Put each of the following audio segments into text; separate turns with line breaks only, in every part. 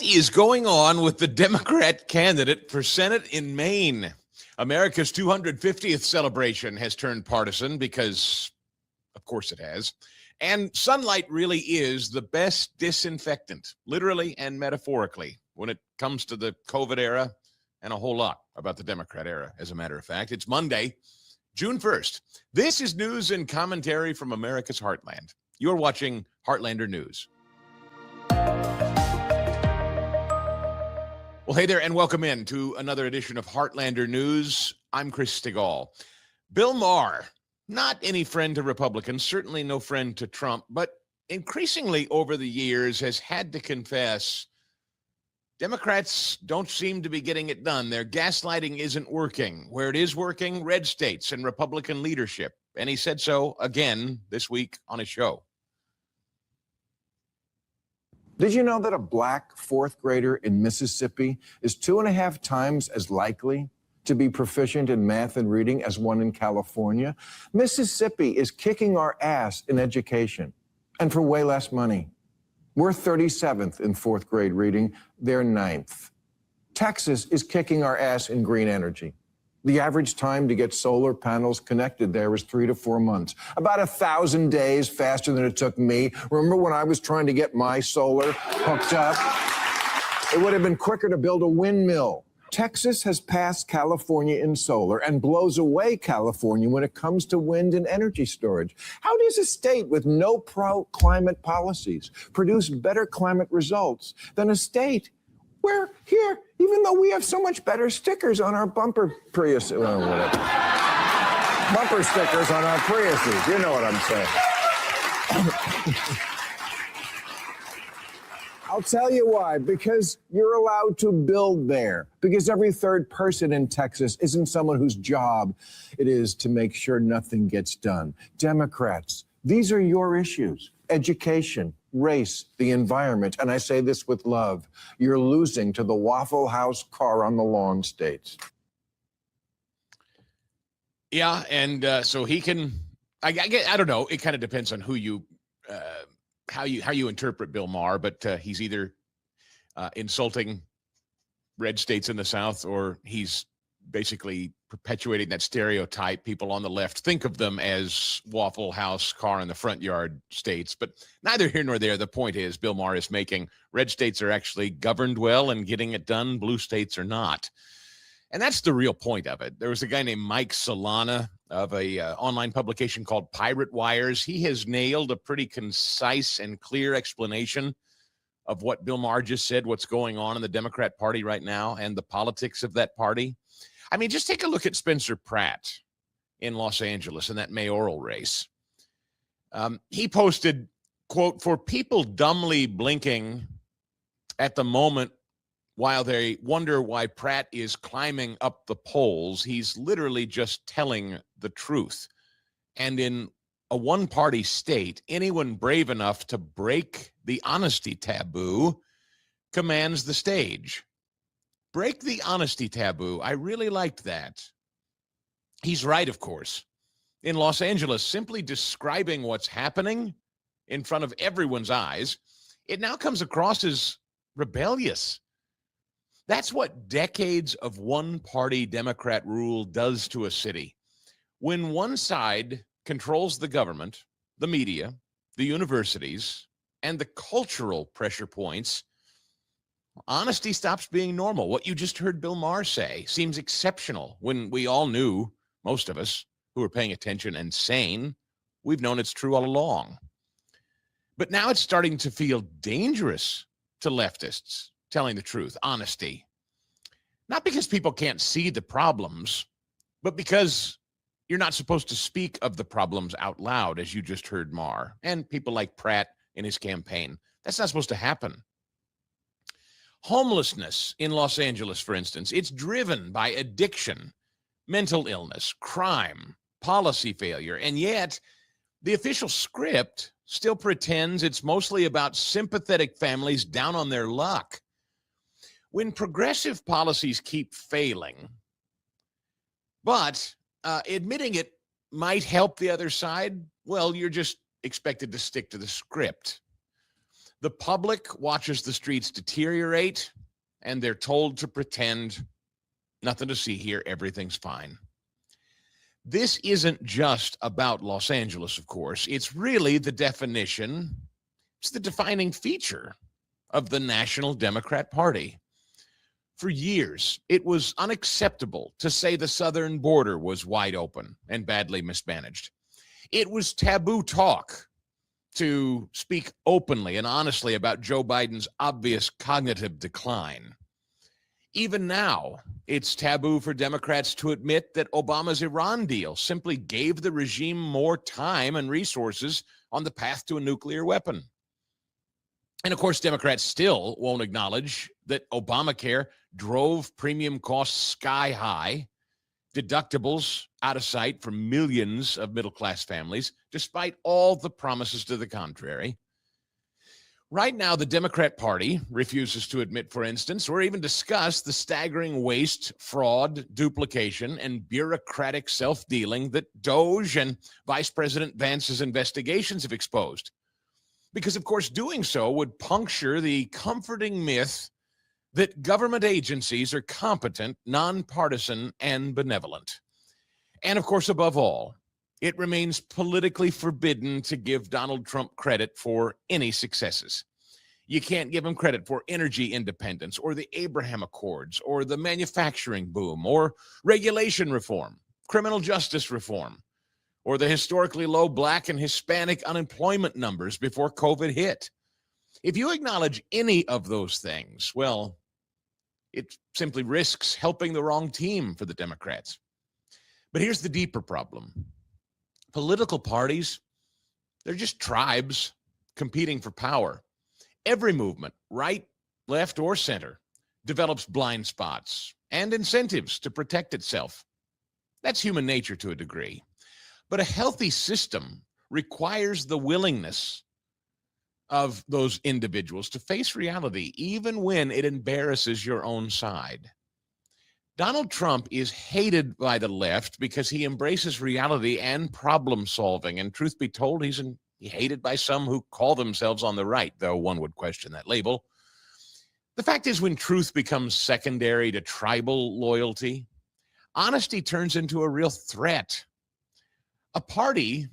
Is going on with the Democrat candidate for Senate in Maine? America's 250th celebration has turned partisan because, of course it has. And sunlight really is the best disinfectant, literally and metaphorically, when it comes to the COVID era and a whole lot about the Democrat era, as a matter of fact. It's Monday, June 1st. This is news and commentary from America's Heartland. You're watching Heartlander News. Well, hey there, and welcome in to another edition of Heartlander News. I'm Chris Stigall. Bill Maher, not any friend to Republicans, certainly no friend to Trump, but increasingly over the years has had to confess Democrats don't seem to be getting it done. Their gaslighting isn't working. Where it is working, red states and Republican leadership. And he said so again this week on his show.
Did you know that a black fourth grader in Mississippi is 2.5 times as likely to be proficient in math and reading as one in California? Mississippi is kicking our ass in education, and for way less money. We're 37th in fourth grade reading, they're 9th. Texas is kicking our ass in green energy. The average time to get solar panels connected there is 3 to 4 months. About 1,000 days faster than it took me. Remember when I was trying to get my solar hooked up? It would have been quicker to build a windmill. Texas has passed California in solar and blows away California when it comes to wind and energy storage. How does a state with no pro-climate policies produce better climate results than a state where here, even though we have so much better stickers on our bumper Prius, bumper stickers on our Priuses, you know what I'm saying. I'll tell you why, because you're allowed to build there, because every third person in Texas isn't someone whose job it is to make sure nothing gets done. Democrats, these are your issues. Education, race, the environment, and I say this with love, you're losing to the Waffle House car on the lawn states.
Yeah, and so he can, I don't know, it kind of depends on who you, how you interpret Bill Maher, but he's either insulting red states in the South, or he's basically perpetuating that stereotype. People on the left think of them as Waffle House car in the front yard states, but neither here nor there. The point is, Bill Maher is making red states are actually governed well and getting it done. Blue states are not. And that's the real point of it. There was a guy named Mike Solana of a online publication called Pirate Wires. He has nailed a pretty concise and clear explanation of what Bill Maher just said, what's going on in the Democrat Party right now and the politics of that party. I mean, just take a look at Spencer Pratt in Los Angeles in that mayoral race. He posted, quote, "For people dumbly blinking at the moment while they wonder why Pratt is climbing up the polls, he's literally just telling the truth. And in a one-party state, anyone brave enough to break the honesty taboo commands the stage." Break the honesty taboo. I really liked that. He's right, of course. In Los Angeles, simply describing what's happening in front of everyone's eyes, it now comes across as rebellious. That's what decades of one-party Democrat rule does to a city. When one side controls the government, the media, the universities, and the cultural pressure points, honesty stops being normal. What you just heard Bill Maher say seems exceptional when we all knew, most of us who are paying attention and sane, we've known it's true all along. But now it's starting to feel dangerous to leftists telling the truth, honesty. Not because people can't see the problems, but because you're not supposed to speak of the problems out loud, as you just heard Maher and people like Pratt in his campaign. That's not supposed to happen. Homelessness in Los Angeles, for instance, it's driven by addiction, mental illness, crime, policy failure, and yet the official script still pretends it's mostly about sympathetic families down on their luck. When progressive policies keep failing, but admitting it might help the other side, well, you're just expected to stick to the script. The public watches the streets deteriorate, and they're told to pretend nothing to see here, everything's fine. This isn't just about Los Angeles, of course. It's really the definition, it's the defining feature of the National Democrat Party. For years, it was unacceptable to say the southern border was wide open and badly mismanaged. It was taboo talk to speak openly and honestly about Joe Biden's obvious cognitive decline. Even now, it's taboo for Democrats to admit that Obama's Iran deal simply gave the regime more time and resources on the path to a nuclear weapon. And of course, Democrats still won't acknowledge that Obamacare drove premium costs sky high, deductibles out of sight for millions of middle-class families, despite all the promises to the contrary. Right now, the Democrat Party refuses to admit, for instance, or even discuss the staggering waste, fraud, duplication, and bureaucratic self-dealing that DOJ and Vice President Vance's investigations have exposed. Because, of course, doing so would puncture the comforting myth that government agencies are competent, nonpartisan, and benevolent. And, of course, above all, it remains politically forbidden to give Donald Trump credit for any successes. You can't give him credit for energy independence or the Abraham Accords or the manufacturing boom or regulation reform, criminal justice reform, or the historically low Black and Hispanic unemployment numbers before COVID hit. If you acknowledge any of those things, well, it simply risks helping the wrong team for the Democrats. But here's the deeper problem. Political parties, they're just tribes competing for power. Every movement, right, left, or center, develops blind spots and incentives to protect itself. That's human nature to a degree. But a healthy system requires the willingness of those individuals to face reality, even when it embarrasses your own side. Donald Trump is hated by the left because he embraces reality and problem solving. And truth be told, he's hated by some who call themselves on the right, though one would question that label. The fact is, when truth becomes secondary to tribal loyalty, honesty turns into a real threat. A party,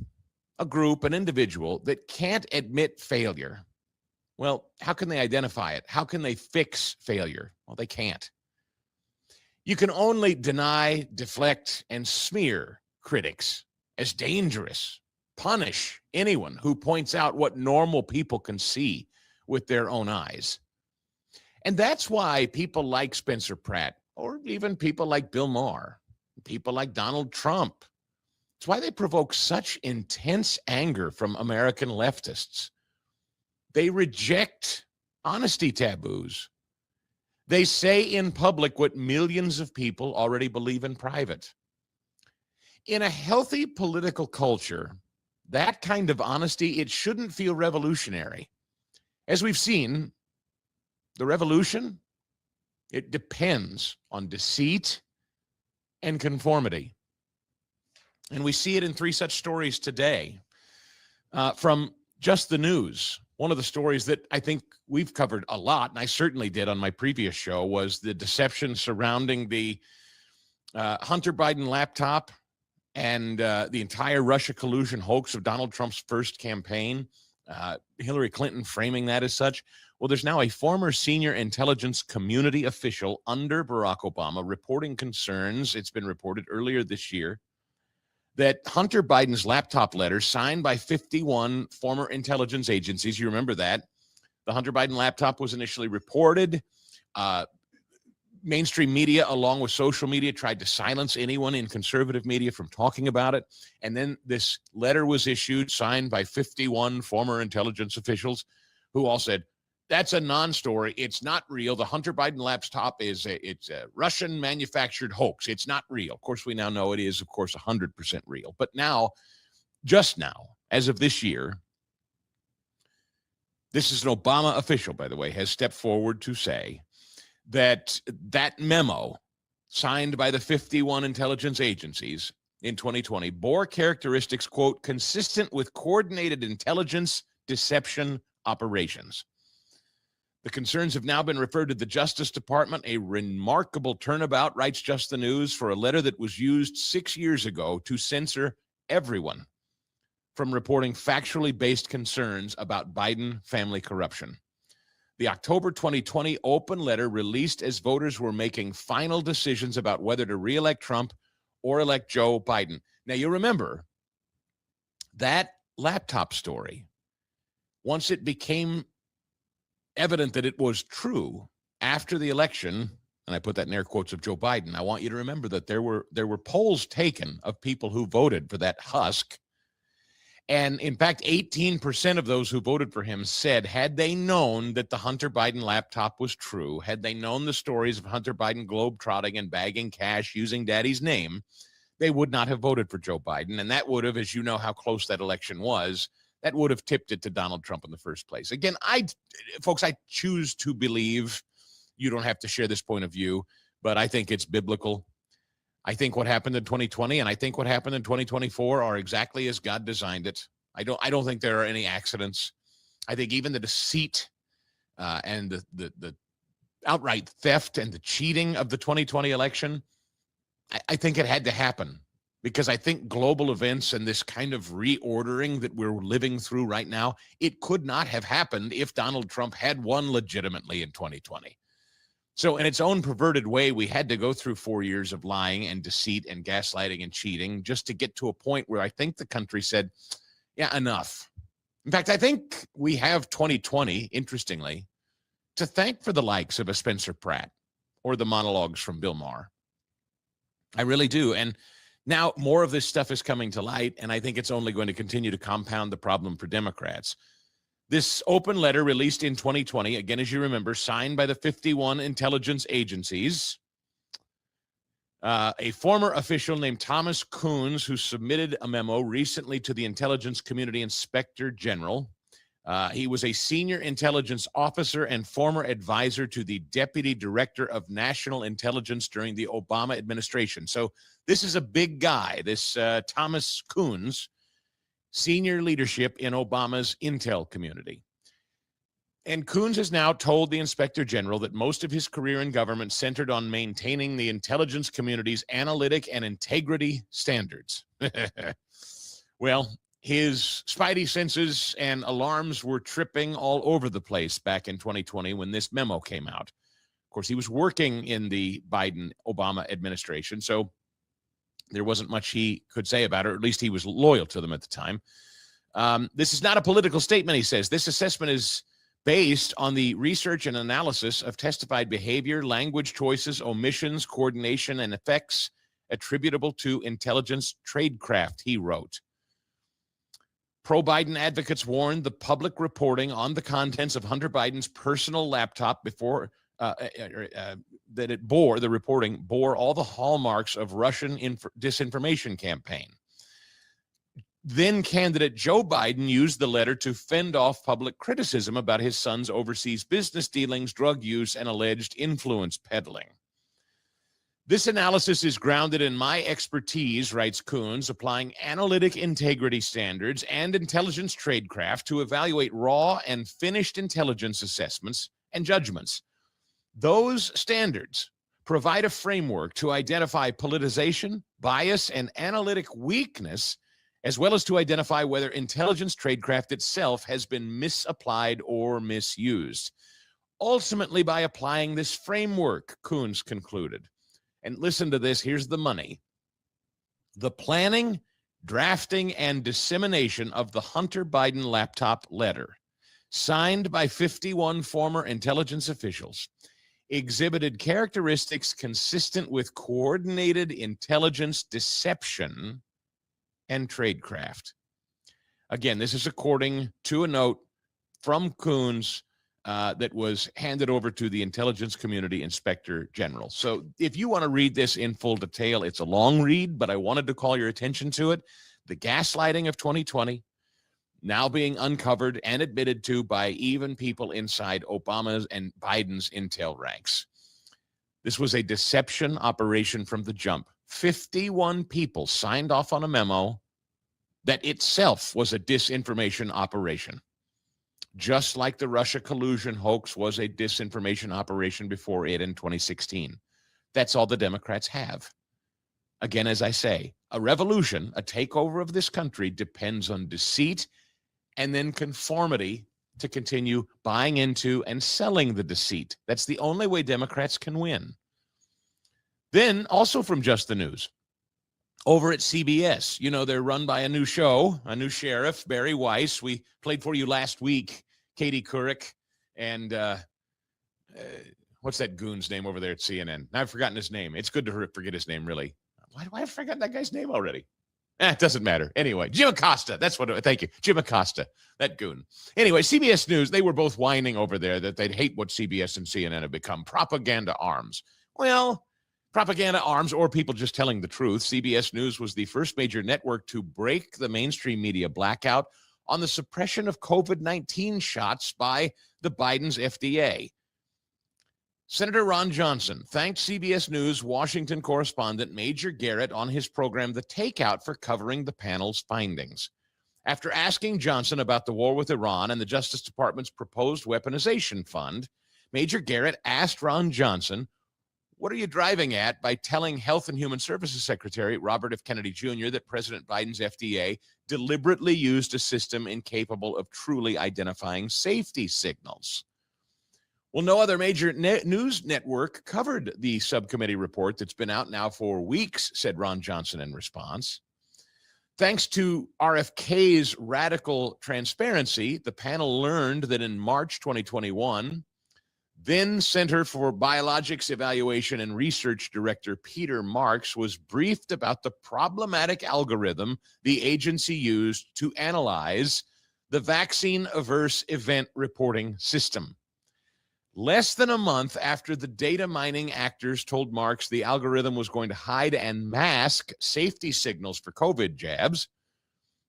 a group, an individual that can't admit failure, well, how can they identify it? How can they fix failure? Well, they can't. You can only deny, deflect, and smear critics as dangerous, punish anyone who points out what normal people can see with their own eyes. And that's why people like Spencer Pratt, or even people like Bill Maher, people like Donald Trump, it's why they provoke such intense anger from American leftists. They reject honesty taboos. They say in public what millions of people already believe in private. In a healthy political culture, that kind of honesty, it shouldn't feel revolutionary. As we've seen, the revolution, it depends on deceit and conformity. And we see it in three such stories today. From just the news, one of the stories that I think we've covered a lot, and I certainly did on my previous show, was the deception surrounding the Hunter Biden laptop and the entire Russia collusion hoax of Donald Trump's first campaign, Hillary Clinton framing that as such. Well, there's now a former senior intelligence community official under Barack Obama reporting concerns. It's been reported earlier this year that Hunter Biden's laptop letters signed by 51 former intelligence agencies, you remember that, the Hunter Biden laptop was initially reported. Mainstream media, along with social media, tried to silence anyone in conservative media from talking about it. And then this letter was issued, signed by 51 former intelligence officials, who all said, that's a non-story. It's not real. The Hunter Biden laptop it's a Russian manufactured hoax. It's not real. Of course, we now know it is, of course, 100% real. But now, just now, as of this year, this is an Obama official, by the way, has stepped forward to say that that memo signed by the 51 intelligence agencies in 2020 bore characteristics, quote, consistent with coordinated intelligence deception operations. The concerns have now been referred to the Justice Department. A remarkable turnabout, writes Just the News, for a letter that was used 6 years ago to censor everyone from reporting factually based concerns about Biden family corruption. The October 2020 open letter released as voters were making final decisions about whether to re-elect Trump or elect Joe Biden. Now, you remember that laptop story, once it became evident that it was true after the election, and I put that in air quotes, of Joe Biden, I want you to remember that there were polls taken of people who voted for that husk. And in fact, 18% of those who voted for him said, had they known that the Hunter Biden laptop was true, had they known the stories of Hunter Biden globetrotting and bagging cash using daddy's name, they would not have voted for Joe Biden. And that would have, as you know how close that election was, that would have tipped it to Donald Trump in the first place. Again, folks, I choose to believe, you don't have to share this point of view, but I think it's biblical. I think what happened in 2020 and I think what happened in 2024 are exactly as God designed it. I don't think there are any accidents. I think even the deceit and the outright theft and the cheating of the 2020 election, I think it had to happen, because I think global events and this kind of reordering that we're living through right now, it could not have happened if Donald Trump had won legitimately in 2020. So in its own perverted way, we had to go through 4 years of lying and deceit and gaslighting and cheating just to get to a point where I think the country said, yeah, enough. In fact, I think we have 2020, interestingly, to thank for the likes of a Spencer Pratt or the monologues from Bill Maher. I really do. And now more of this stuff is coming to light, and I think it's only going to continue to compound the problem for Democrats. This open letter released in 2020, again, as you remember, signed by the 51 intelligence agencies. A former official named Thomas Coons, who submitted a memo recently to the Intelligence Community Inspector General. He was a senior intelligence officer and former advisor to the Deputy Director of National Intelligence during the Obama administration. So this is a big guy, this Thomas Coons, senior leadership in Obama's intel community. And Coons has now told the Inspector General that most of his career in government centered on maintaining the intelligence community's analytic and integrity standards. Well, his spidey senses and alarms were tripping all over the place back in 2020 when this memo came out. Of course, he was working in the Biden-Obama administration, so there wasn't much he could say about it, or at least he was loyal to them at the time. This is not a political statement, he says. This assessment is based on the research and analysis of testified behavior, language choices, omissions, coordination, and effects attributable to intelligence tradecraft, he wrote. Pro-Biden advocates warned the public reporting on the contents of Hunter Biden's personal laptop before that it bore, the reporting bore all the hallmarks of Russian disinformation campaign. Then candidate Joe Biden used the letter to fend off public criticism about his son's overseas business dealings, drug use, and alleged influence peddling. This analysis is grounded in my expertise, writes Coons, applying analytic integrity standards and intelligence tradecraft to evaluate raw and finished intelligence assessments and judgments. Those standards provide a framework to identify politicization, bias, and analytic weakness, as well as to identify whether intelligence tradecraft itself has been misapplied or misused. Ultimately, by applying this framework, Coons concluded, and listen to this, here's the money, the planning, drafting, and dissemination of the Hunter Biden laptop letter, signed by 51 former intelligence officials, exhibited characteristics consistent with coordinated intelligence deception and tradecraft. Again, this is according to a note from Coons that was handed over to the Intelligence Community Inspector General. So if you want to read this in full detail, it's a long read, but I wanted to call your attention to it. The gaslighting of 2020, now being uncovered and admitted to by even people inside Obama's and Biden's intel ranks. This was a deception operation from the jump. 51 people signed off on a memo that itself was a disinformation operation. just like the Russia collusion hoax was a disinformation operation before it in 2016. That's all the Democrats have. Again, as I say, a revolution, a takeover of this country depends on deceit and then conformity to continue buying into and selling the deceit. That's the only way Democrats can win. Then, also from Just the News, over at CBS, you know, they're run by a new show, a new sheriff, Barry Weiss. We played for you last week, Katie Couric, and what's that goon's name over there at CNN? Now I've forgotten his name. It's good to forget his name, really. Why do I have forgotten that guy's name already? It doesn't matter. Anyway, Jim Acosta. That's what, thank you. Jim Acosta, that goon. Anyway, CBS News, they were both whining over there that they'd hate what CBS and CNN have become, propaganda arms. Well, propaganda arms or people just telling the truth. CBS News was the first major network to break the mainstream media blackout on the suppression of COVID-19 shots by the Biden's FDA. Senator Ron Johnson thanked CBS News Washington correspondent Major Garrett on his program, The Takeout, for covering the panel's findings. After asking Johnson about the war with Iran and the Justice Department's proposed weaponization fund, Major Garrett asked Ron Johnson, "What are you driving at by telling Health and Human Services Secretary Robert F. Kennedy Jr. that President Biden's FDA deliberately used a system incapable of truly identifying safety signals?" Well, no other major news network covered the subcommittee report that's been out now for weeks, said Ron Johnson in response. Thanks to RFK's radical transparency, the panel learned that in March 2021, then Center for Biologics Evaluation and Research Director Peter Marks was briefed about the problematic algorithm the agency used to analyze the vaccine adverse event reporting system. Less than a month after the data mining actors told Marks the algorithm was going to hide and mask safety signals for COVID jabs,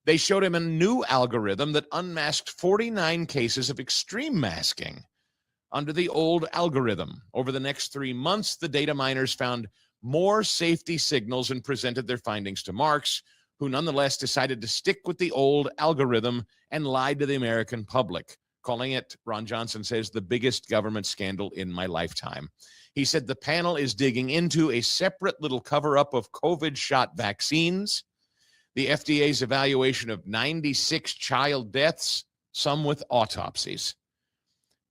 they showed him a new algorithm that unmasked 49 cases of extreme masking under the old algorithm. Over the next 3 months, the data miners found more safety signals and presented their findings to Marks, who nonetheless decided to stick with the old algorithm and lied to the American public, calling it, Ron Johnson says, the biggest government scandal in my lifetime. He said the panel is digging into a separate little cover-up of COVID shot vaccines, the FDA's evaluation of 96 child deaths, some with autopsies.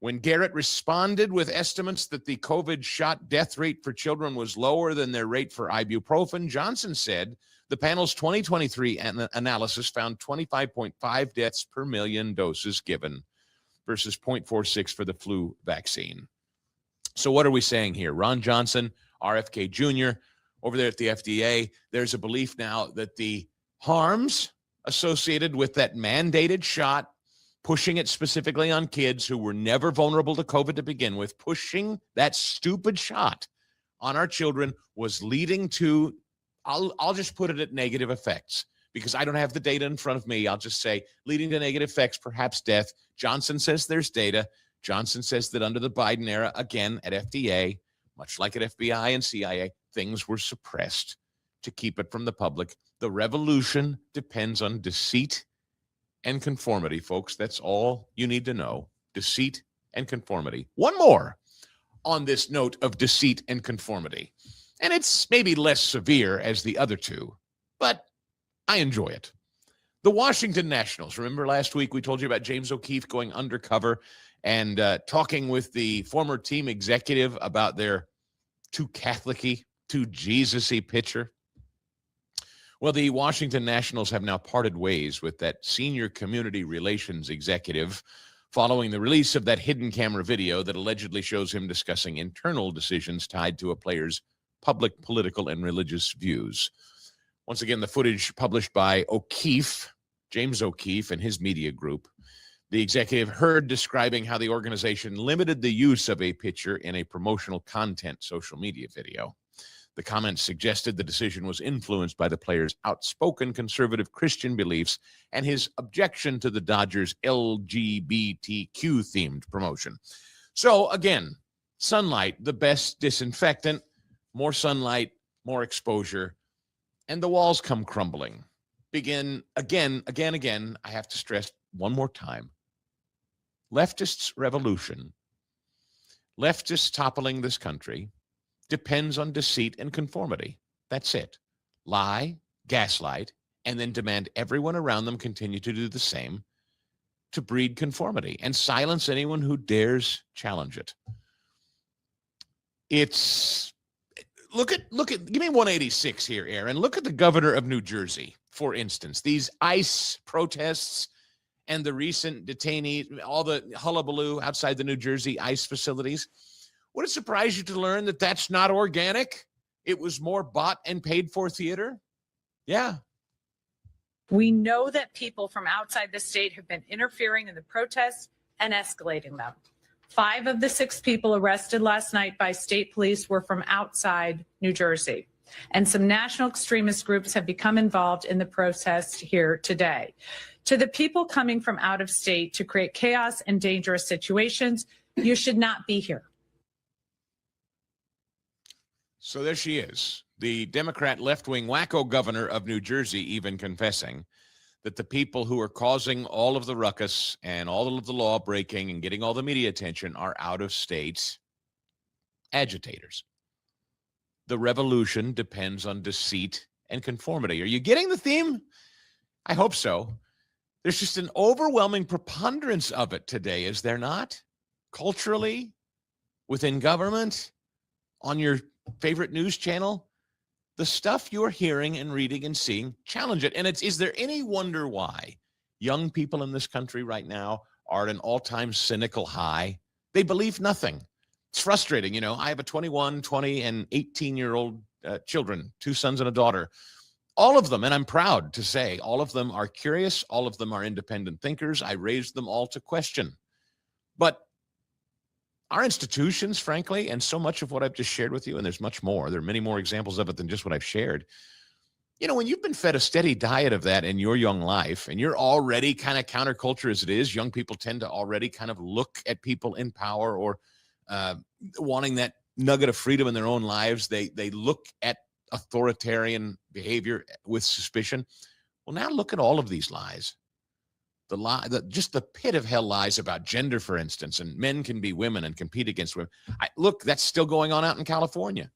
When Garrett responded with estimates that the COVID shot death rate for children was lower than their rate for ibuprofen, Johnson said the panel's 2023 analysis found 25.5 deaths per million doses given versus 0.46 for the flu vaccine. So what are we saying here? Ron Johnson, RFK Jr., over there at the FDA, there's a belief now that the harms associated with that mandated shot, pushing it specifically on kids who were never vulnerable to COVID to begin with, pushing that stupid shot on our children was leading to, I'll just put it at negative effects, because I don't have the data in front of me. I'll just say leading to negative effects, perhaps death. Johnson says there's data. Johnson says that under the Biden era, again, at FDA, much like at FBI and CIA, things were suppressed to keep it from the public. The revolution depends on deceit and conformity, folks. That's all you need to know. Deceit and conformity. One more on this note of deceit and conformity. And it's maybe less severe as the other two, but I enjoy it. The Washington Nationals. Remember last week we told you about James O'Keefe going undercover and talking with the former team executive about their too Catholic-y, too Jesus-y pitcher? Well, the Washington Nationals have now parted ways with that senior community relations executive following the release of that hidden camera video that allegedly shows him discussing internal decisions tied to a player's public political and religious views. Once again, the footage published by O'Keefe, James O'Keefe, and his media group. The executive heard describing how the organization limited the use of a pitcher in a promotional content social media video. The comments suggested the decision was influenced by the player's outspoken conservative Christian beliefs and his objection to the Dodgers' LGBTQ-themed promotion. So again, sunlight, the best disinfectant, more sunlight, more exposure, and the walls come crumbling. Begin again. I have to stress one more time. Leftists' revolution, leftists toppling this country, depends on deceit and conformity. That's it. Lie, gaslight, and then demand everyone around them continue to do the same to breed conformity and silence anyone who dares challenge it. It's look at give me 186 here, Aaron. Look at the governor of New Jersey, for instance. These ICE protests and the recent detainees, all the hullabaloo outside the New Jersey ICE facilities. Would it surprise you to learn that that's not organic? It was more bought and paid for theater? Yeah.
We know that people from outside the state have been interfering in the protests and escalating them. 5 of the 6 people arrested last night by state police were from outside New Jersey. And some national extremist groups have become involved in the protest here today. To the people coming from out of state to create chaos and dangerous situations, you should not be here.
So there she is, the Democrat left-wing wacko governor of New Jersey, even confessing that the people who are causing all of the ruckus and all of the law breaking and getting all the media attention are out-of-state agitators. The revolution depends on deceit and conformity. Are you getting the theme? I hope so. There's just an overwhelming preponderance of it today, is there not? Culturally, within government, on your favorite news channel, the stuff you're hearing and reading and seeing, challenge it. And is there any wonder why young people in this country right now are at an all-time cynical high? They believe nothing. It's frustrating. You know, I have a 21, 20, and 18-year-old children, 2 sons and a daughter. All of them, and I'm proud to say, all of them are curious. All of them are independent thinkers. I raised them all to question. But our institutions, frankly, and so much of what I've just shared with you, and there's much more, there are many more examples of it than just what I've shared. You know, when you've been fed a steady diet of that in your young life, and you're already kind of counterculture as it is, young people tend to already kind of look at people in power or wanting that nugget of freedom in their own lives. They look at authoritarian behavior with suspicion. Well, now look at all of these lies. Just the pit of hell lies about gender, for instance, and men can be women and compete against women. Look, that's still going on out in California.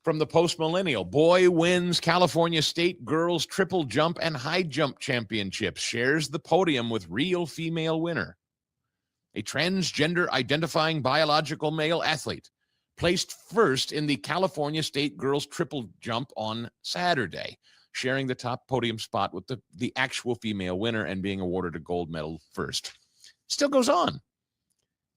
From the post-millennial, boy wins California State girls triple jump and high jump championships, shares the podium with real female winner. A transgender identifying biological male athlete placed first in the California State girls triple jump on Saturday, sharing the top podium spot with the actual female winner and being awarded a gold medal first. Still goes on.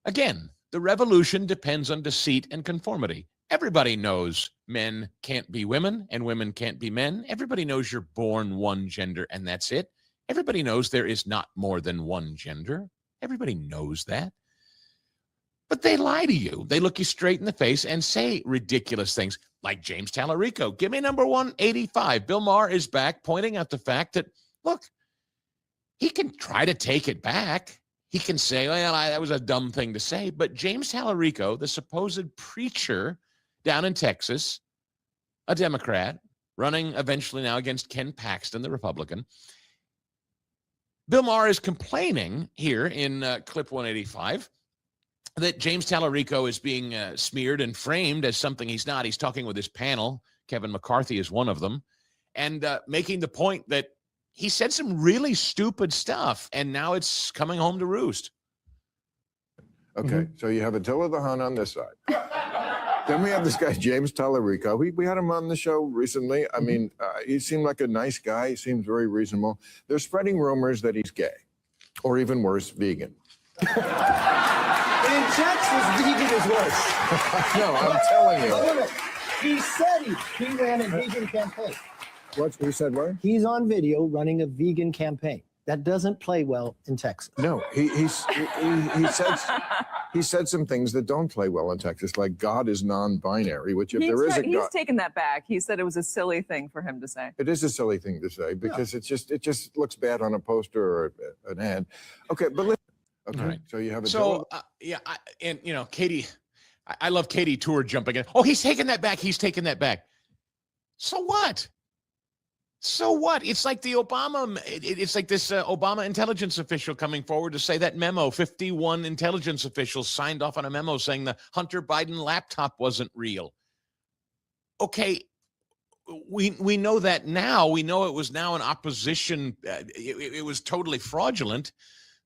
Again, the revolution depends on deceit and conformity. Everybody knows men can't be women and women can't be men. Everybody knows you're born one gender and that's it. Everybody knows there is not more than one gender. Everybody knows that. But they lie to you. They look you straight in the face and say ridiculous things like James Tallarico. Give me number 185. Bill Maher is back, pointing out the fact that, look, he can try to take it back. He can say, well, that was a dumb thing to say. But James Tallarico, the supposed preacher down in Texas, a Democrat, running eventually now against Ken Paxton, the Republican, Bill Maher is complaining here in clip 185 that James Tallarico is being smeared and framed as something he's not. He's talking with his panel. Kevin McCarthy is one of them, and making the point that he said some really stupid stuff, and now it's coming home to roost.
Okay, so you have Attila the Hun on this side. Then we have this guy, James Tallarico. We had him on the show recently. I mean, he seemed like a nice guy. He seems very reasonable. They're spreading rumors that he's gay, or even worse, vegan.
In Texas, vegan is worse.
No, I'm telling you.
He said he ran a vegan campaign.
He said what?
He's on video running a vegan campaign. That doesn't play well in Texas.
No, he said some things that don't play well in Texas, like God is non-binary, which if there is a God.
He's taken that back. He said it was a silly thing for him to say.
It is a silly thing to say because it just looks bad on a poster or an ad. Okay, but listen. Okay,
Right.
so you have a
Katie, I love Katie Tour jumping in. Oh, he's taking that back. He's taking that back. So what? So what? It's like the Obama, it's like this Obama intelligence official coming forward to say that memo, 51 intelligence officials signed off on a memo saying the Hunter Biden laptop wasn't real. Okay, we know that now. We know it was now an opposition. It was totally fraudulent.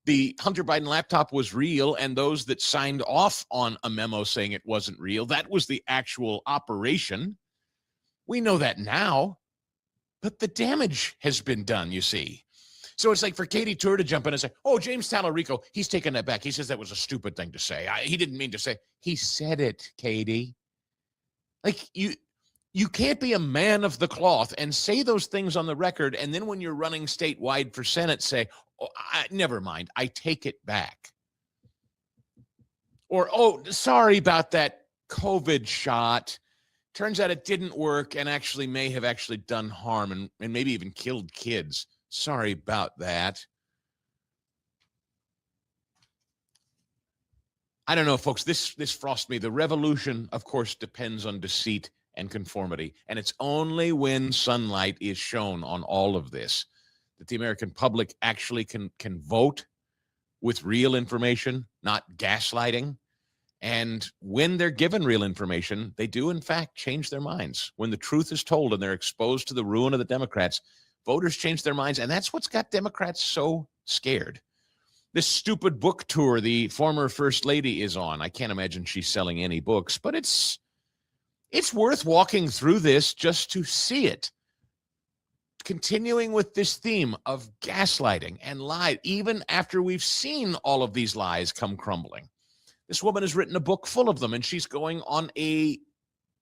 The Hunter Biden laptop was real, and those that signed off on a memo saying it wasn't real, that was the actual operation. We know that now. But the damage has been done, you see. So it's like for Katie Tour to jump in and say, oh, James Tallarico, he's taking that back. He says that was a stupid thing to say. He didn't mean to say. He said it, Katie. Like, you can't be a man of the cloth and say those things on the record, and then when you're running statewide for Senate, say, oh, never mind, I take it back. Or, oh, sorry about that COVID shot. Turns out it didn't work and actually may have actually done harm and maybe even killed kids. Sorry about that. I don't know, folks. This frosts me. The revolution, of course, depends on deceit and conformity. And it's only when sunlight is shown on all of this that the American public actually can vote with real information, not gaslighting. And when they're given real information, they do, in fact, change their minds. When the truth is told and they're exposed to the ruin of the Democrats, voters change their minds. And that's what's got Democrats so scared. This stupid book tour the former First Lady is on, I can't imagine she's selling any books, but it's worth walking through this just to see it. Continuing with this theme of gaslighting and lie, even after we've seen all of these lies come crumbling. This woman has written a book full of them, and she's going on a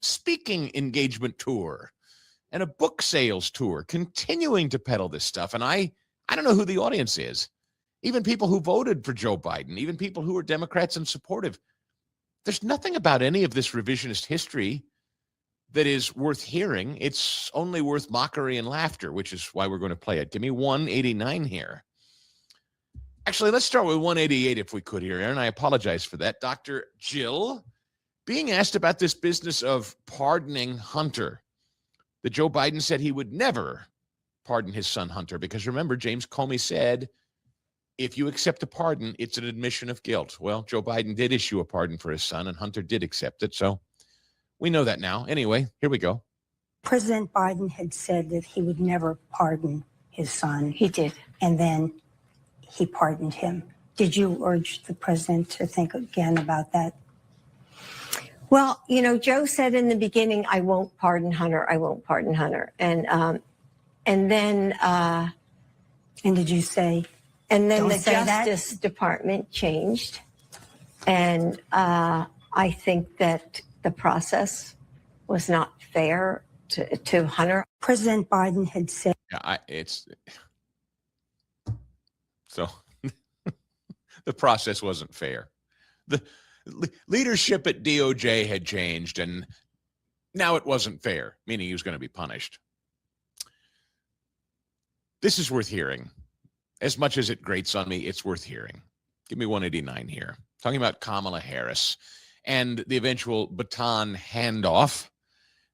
speaking engagement tour and a book sales tour, continuing to peddle this stuff. And I don't know who the audience is. Even people who voted for Joe Biden, even people who are Democrats and supportive. There's nothing about any of this revisionist history that is worth hearing. It's only worth mockery and laughter, which is why we're going to play it. Give me 189 here. Actually, let's start with 188 if we could here, Aaron. I apologize for that. Dr. Jill, being asked about this business of pardoning Hunter, that Joe Biden said he would never pardon his son Hunter, because remember, James Comey said, if you accept a pardon, it's an admission of guilt. Well, Joe Biden did issue a pardon for his son, and Hunter did accept it. So we know that now. Anyway, here we go.
President Biden had said that he would never pardon his son.
He did.
And then he pardoned him. Did you urge the president to think again about that?
Well, you know, Joe said in the beginning, I won't pardon Hunter. I won't pardon Hunter. And then
And did you say?
and then
Don't
the
say that.
Justice Department changed. And I think that the process was not fair to Hunter.
President Biden had said.
Yeah, so the process wasn't fair. The leadership at DOJ had changed, and now it wasn't fair, meaning he was going to be punished. This is worth hearing. As much as it grates on me, it's worth hearing. Give me 189 here. Talking about Kamala Harris and the eventual baton handoff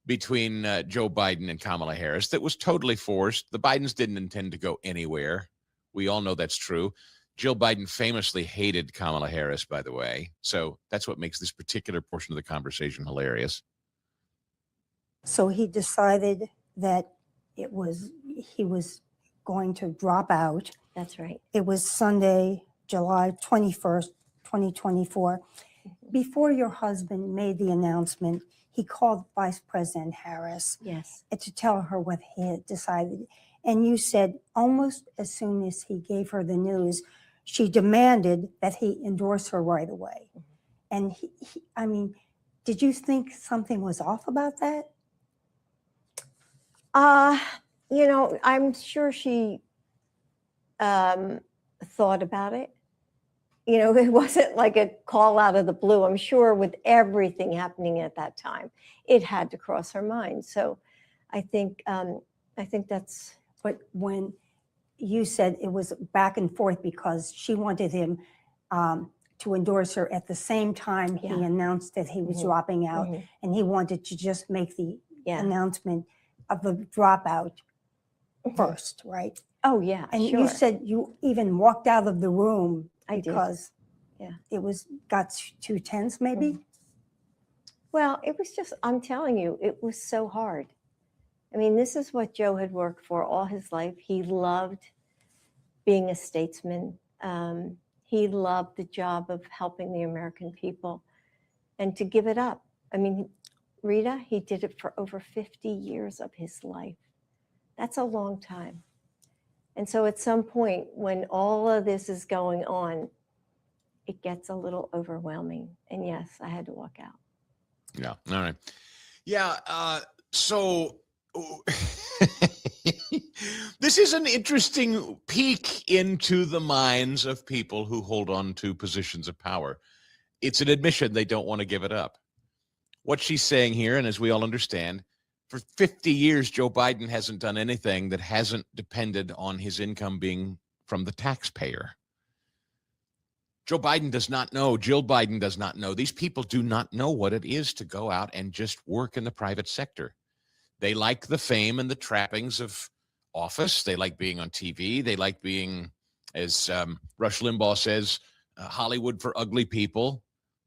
between Joe Biden and Kamala Harris that was totally forced. The Bidens didn't intend to go anywhere. We all know that's true. Jill Biden famously hated Kamala Harris, by the way. So that's what makes this particular portion of the conversation hilarious.
So he decided that he was going to drop out.
That's right.
It was Sunday, July 21st, 2024. Before your husband made the announcement, he called Vice President Harris
Yes.
to tell her what he had decided. And you said almost as soon as he gave her the news, she demanded that he endorse her right away. And I mean, did you think something was off about that?
You know, I'm sure she thought about it. You know, it wasn't like a call out of the blue. I'm sure with everything happening at that time, it had to cross her mind. So I think that's.
But when you said it was back and forth because she wanted him to endorse her at the same time he announced that he was dropping out, and he wanted to just make the announcement of the dropout first, right?
Oh, yeah,
And
sure.
you said you even walked out of the room
I did.
because
Yeah.
it got too tense, maybe?
Mhm. Well, it was just, I'm telling you, it was so hard. I mean, this is what Joe had worked for all his life. He loved being a statesman. He loved the job of helping the American people, and to give it up. I mean, Rita, he did it for over 50 years of his life. That's a long time. And so at some point when all of this is going on, it gets a little overwhelming. And yes, I had to walk out.
Yeah. All right. Yeah. So this is an interesting peek into the minds of people who hold on to positions of power. It's an admission they don't want to give it up. What she's saying here, and as we all understand, for 50 years, Joe Biden hasn't done anything that hasn't depended on his income being from the taxpayer. Joe Biden does not know. Jill Biden does not know. These people do not know what it is to go out and just work in the private sector. They like the fame and the trappings of office. They like being on TV. They like being, as Rush Limbaugh says, Hollywood for ugly people.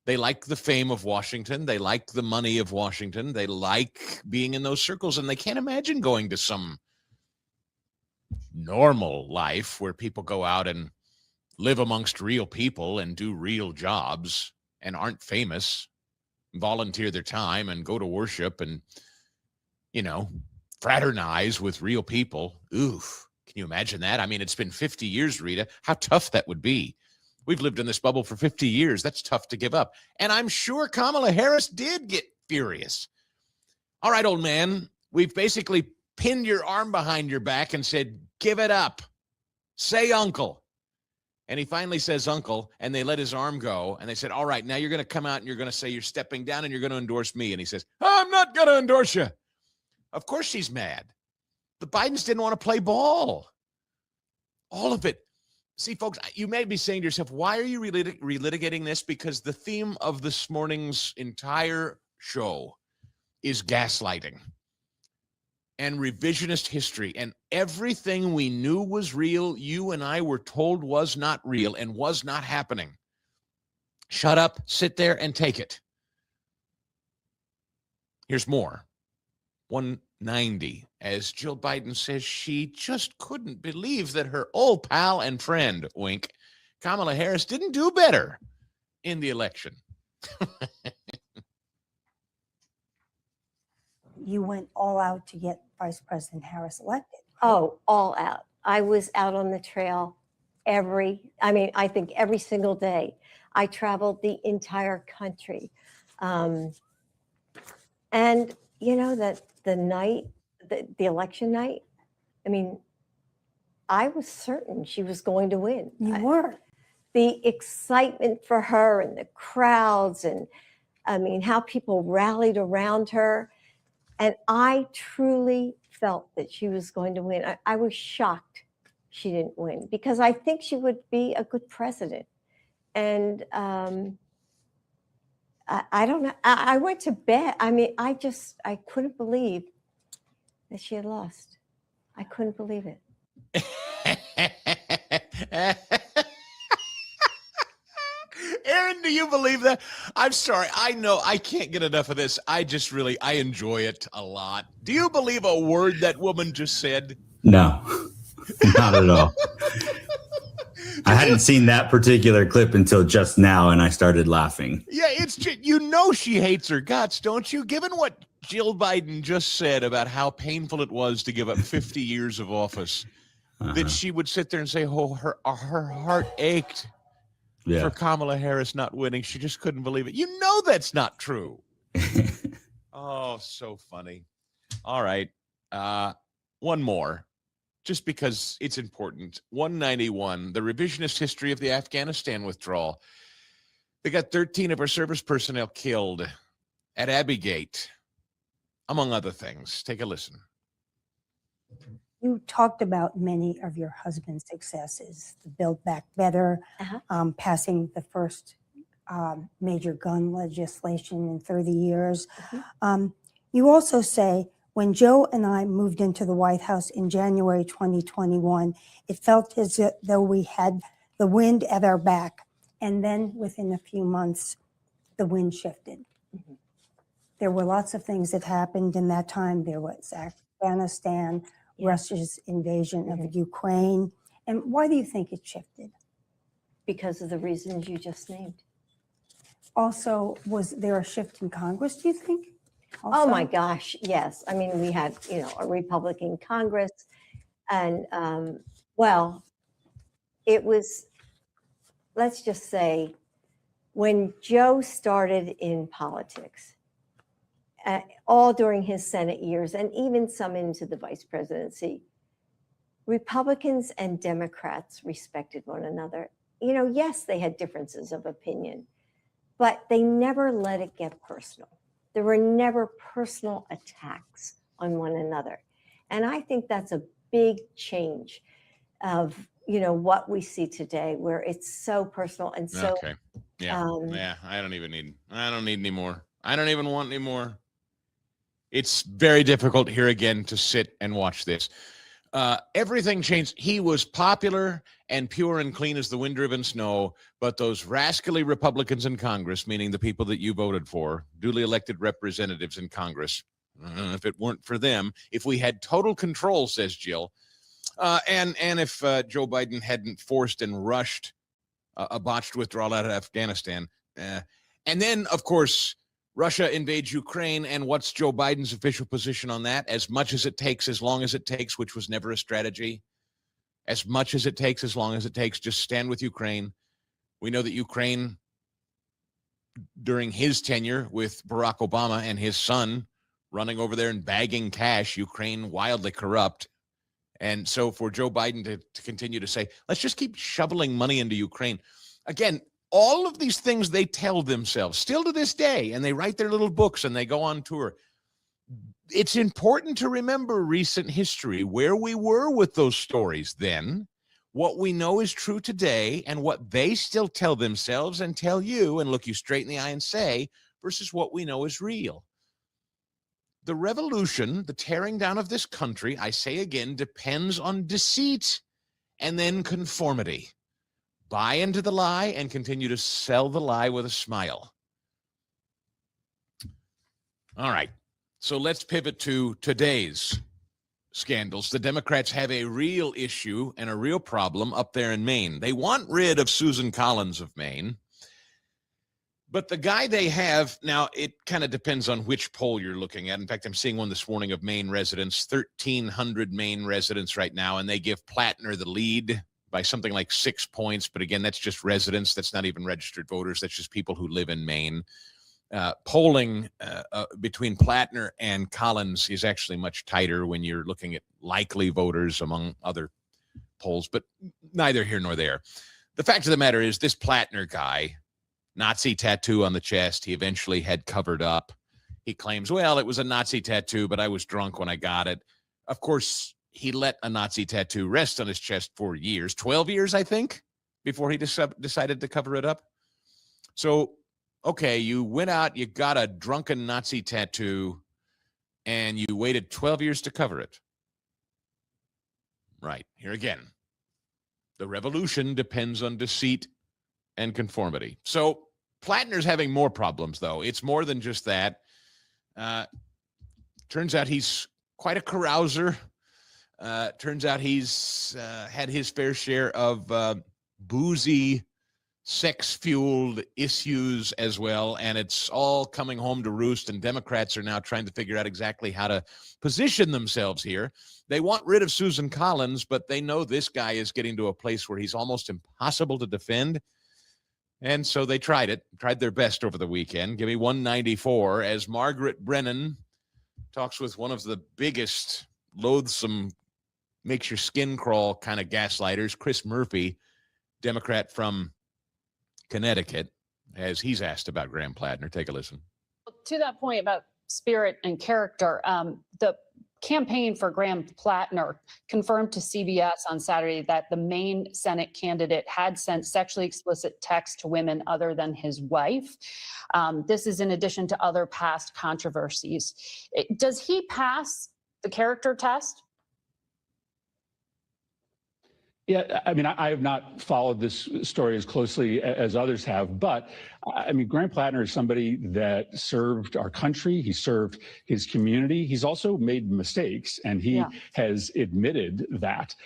They like the fame of Washington. They like the money of Washington. They like being in those circles, and they can't imagine going to some normal life where people go out and live amongst real people and do real jobs and aren't famous, volunteer their time and go to worship and, you know, fraternize with real people. Oof. Can you imagine that? I mean, it's been 50 years, Rita. How tough that would be. We've lived in this bubble for 50 years. That's tough to give up. And I'm sure Kamala Harris did get furious. All right, old man, we've basically pinned your arm behind your back and said, give it up. Say uncle. And he finally says uncle, and they let his arm go. And they said, all right, now you're going to come out and you're going to say you're stepping down and you're going to endorse me. And he says, I'm not going to endorse you. Of course she's mad. The Bidens didn't want to play ball. All of it. See, folks, you may be saying to yourself, why are you relitigating this? Because the theme of this morning's entire show is gaslighting and revisionist history. And everything we knew was real, you and I were told was not real and was not happening. Shut up, sit there, and take it. Here's more. 190, as Jill Biden says she just couldn't believe that her old pal and friend, wink, Kamala Harris didn't do better in the election.
You went all out to get Vice President Harris elected.
Oh, all out. I was out on the trail I think every single day. I traveled the entire country. And you know that the night, the election night, I mean, I was certain she was going to win.
You were.
The excitement for her and the crowds, and I mean, how people rallied around her. And I truly felt that she was going to win. I was shocked she didn't win, because I think she would be a good president. And I don't know. I went to bed. I mean, I couldn't believe that she had lost. I couldn't believe it.
Aaron, do you believe that? I'm sorry. I know I can't get enough of this. I enjoy it a lot. Do you believe a word that woman just said?
No, not at all. I hadn't seen that particular clip until just now, and I started laughing.
Yeah, it's just, she hates her guts, don't you? Given what Jill Biden just said about how painful it was to give up 50 years of office, that she would sit there and say, oh, her heart ached for Kamala Harris not winning. She just couldn't believe it. You know that's not true. Oh, so funny. All right. One more. Just because it's important. 191, the revisionist history of the Afghanistan withdrawal. They got 13 of our service personnel killed at Abbey Gate, among other things. Take a listen.
You talked about many of your husband's successes, the Build Back Better, passing the first major gun legislation in 30 years. You also say When Joe and I moved into the White House in January 2021, it felt as though we had the wind at our back. And then within a few months, the wind shifted.
Mhm.
There were lots of things that happened in that time. There was Afghanistan, Russia's invasion of Ukraine. And why do you think it shifted?
Because of the reasons you just named.
Also, was there a shift in Congress, do you think?
Oh
Also?
my gosh, yes. I mean, we had, a Republican Congress, and well, it was, let's just say, when Joe started in politics, all during his Senate years, and even some into the vice presidency, Republicans and Democrats respected one another. Yes, they had differences of opinion, but they never let it get personal. There were never personal attacks on one another. And I think that's a big change of, what we see today, where it's so personal and so.
Okay. Yeah. I don't need any more. I don't even want any more. It's very difficult here again to sit and watch this. Everything changed. He was popular and pure and clean as the wind-driven snow, but those rascally Republicans in Congress, meaning the people that you voted for, duly elected representatives in Congress, if it weren't for them, if we had total control, says Jill, and if Joe Biden hadn't forced and rushed a botched withdrawal out of Afghanistan, and then, of course, Russia invades Ukraine, and what's Joe Biden's official position on that? As much as it takes, as long as it takes, which was never a strategy. As much as it takes, as long as it takes, just stand with Ukraine. We know that Ukraine, during his tenure with Barack Obama and his son running over there and bagging cash, Ukraine wildly corrupt. And so for Joe Biden to continue to say, let's just keep shoveling money into Ukraine. Again, all of these things they tell themselves still to this day, and they write their little books and they go on tour. It's important to remember recent history, where we were with those stories then, what we know is true today, and what they still tell themselves and tell you and look you straight in the eye and say, versus what we know is real. The revolution, the tearing down of this country, I say again, depends on deceit and then conformity. Buy into the lie and continue to sell the lie with a smile. All right. So let's pivot to today's scandals. The Democrats have a real issue and a real problem up there in Maine. They want rid of Susan Collins of Maine. But the guy they have now, it kind of depends on which poll you're looking at. In fact, I'm seeing one this morning of Maine residents, 1,300 Maine residents right now, and they give Plattner the lead by something like 6 points. But again, that's just residents. That's not even registered voters. That's just people who live in Maine. Polling between Plattner and Collins is actually much tighter when you're looking at likely voters among other polls, but neither here nor there. The fact of the matter is this Plattner guy, Nazi tattoo on the chest, he eventually had covered up. He claims, well, it was a Nazi tattoo, but I was drunk when I got it. Of course, he let a Nazi tattoo rest on his chest for years, 12 years, I think, before he decided to cover it up. So, okay, you went out, you got a drunken Nazi tattoo, and you waited 12 years to cover it. Right, here again. The revolution depends on deceit and conformity. So Plattner's having more problems, though. It's more than just that. Turns out he's quite a carouser. Turns out he's had his fair share of boozy, sex-fueled issues as well, and it's all coming home to roost, and Democrats are now trying to figure out exactly how to position themselves here. They want rid of Susan Collins, but they know this guy is getting to a place where he's almost impossible to defend, and so they tried their best over the weekend. Give me 194 as Margaret Brennan talks with one of the biggest, loathsome, makes your skin crawl kind of gaslighters, Chris Murphy, Democrat from Connecticut, as he's asked about Graham Plattner. Take a listen.
To that point about spirit and character, the campaign for Graham Plattner confirmed to CBS on Saturday that the Maine Senate candidate had sent sexually explicit texts to women other than his wife. This is in addition to other past controversies. Does he pass the character test?
Yeah, I mean, I have not followed this story as closely as others have, but I mean, Graham Plattner is somebody that served our country. He served his community. He's also made mistakes, and he has admitted that.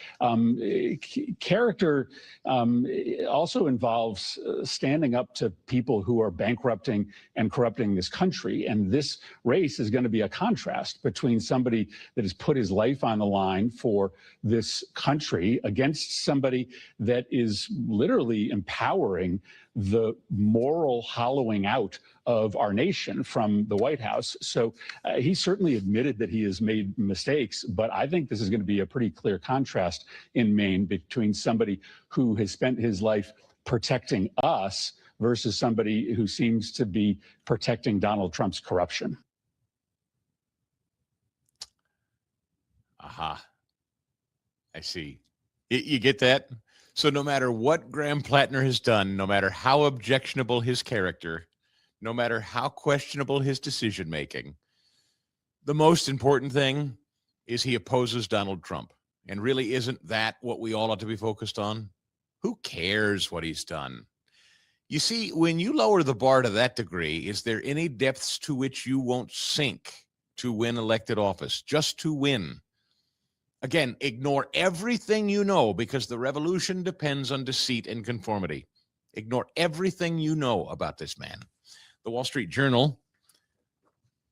Character also involves standing up to people who are bankrupting and corrupting this country. And this race is going to be a contrast between somebody that has put his life on the line for this country against somebody that is literally empowering the moral hollowing out of our nation from the White House. So he certainly admitted that he has made mistakes, but I think this is going to be a pretty clear contrast in Maine between somebody who has spent his life protecting us versus somebody who seems to be protecting Donald Trump's corruption.
Aha. I see. You get that? So no matter what Graham Plattner has done, no matter how objectionable his character, no matter how questionable his decision-making, the most important thing is he opposes Donald Trump. And really, isn't that what we all ought to be focused on? Who cares what he's done? You see, when you lower the bar to that degree, is there any depths to which you won't sink to win elected office, just to win? Again, ignore everything you know, because the revolution depends on deceit and conformity. Ignore everything you know about this man. The Wall Street Journal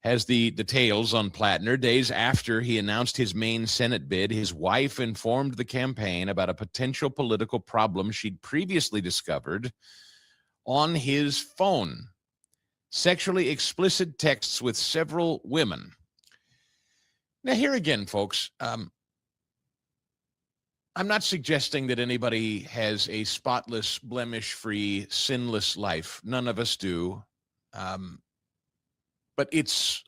has the details on Plattner. Days after he announced his Maine Senate bid, his wife informed the campaign about a potential political problem she'd previously discovered on his phone. Sexually explicit texts with several women. Now, here again, folks, I'm not suggesting that anybody has a spotless, blemish-free, sinless life. None of us do. But it's